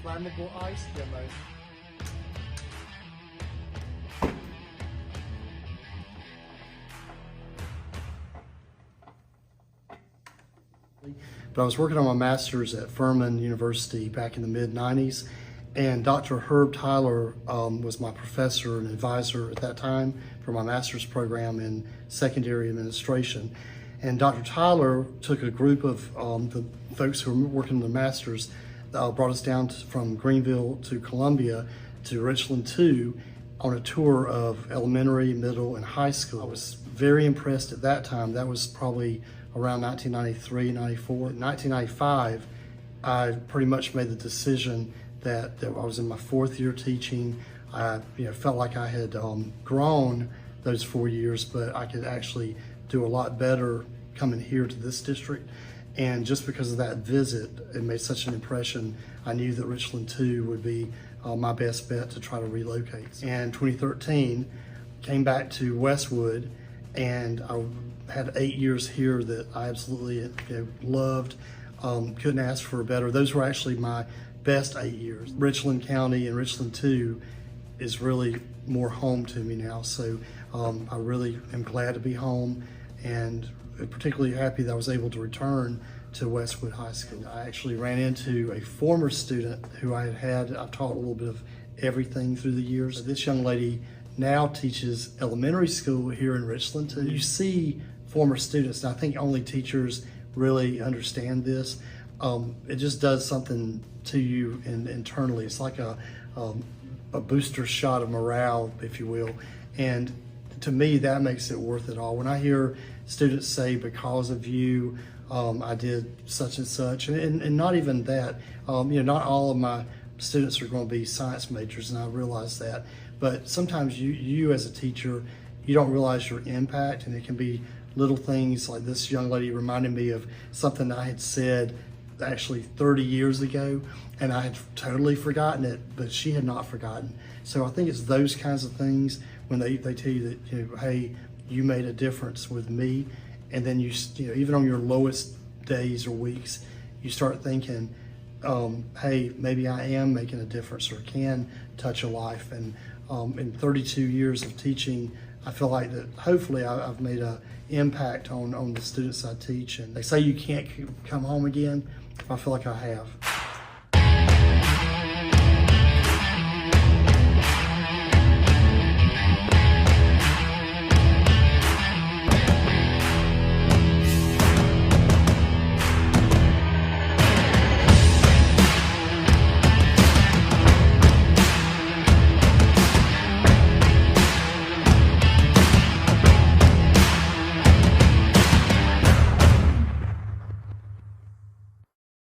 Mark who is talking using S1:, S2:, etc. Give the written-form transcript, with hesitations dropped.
S1: flammable ice demo. But I was working on my master's at Furman University back in the mid-90s, and Dr. Herb Tyler was my professor and advisor at that time for my master's program in secondary administration. And Dr. Tyler took a group of the folks who were working on the master's, brought us down from Greenville to Columbia to Richland Two on a tour of elementary, middle, and high school. I was very impressed at that time. That was probably around 1993, 94. In 1995, I pretty much made the decision that I was in my fourth year teaching. I felt like I had grown those 4 years, but I could actually do a lot better coming here to this district. And just because of that visit, it made such an impression, I knew that Richland Two would be my best bet to try to relocate. And 2013, came back to Westwood, and I had 8 years here that I absolutely loved. Couldn't ask for better. Those were actually my best 8 years. Richland County and Richland Two is really more home to me now. So I really am glad to be home, and particularly happy that I was able to return to Westwood High School. I actually ran into a former student who I've taught a little bit of everything through the years. This young lady now teaches elementary school here in Richland Two. You see former students, and I think only teachers really understand this. It just does something to you internally. It's like a booster shot of morale, if you will. And to me, that makes it worth it all. When I hear students say, because of you, I did such and such, and not even that, not all of my students are going to be science majors, and I realize that. But sometimes you as a teacher, you don't realize your impact, and it can be little things like this young lady reminded me of something I had said actually 30 years ago, and I had totally forgotten it, but she had not forgotten. So I think it's those kinds of things when they tell you that, hey, you made a difference with me, and then you even on your lowest days or weeks, you start thinking, hey, maybe I am making a difference or can touch a life. And in 32 years of teaching, I feel like that hopefully I've made an impact on the students I teach. And they say you can't come home again. I feel like I have.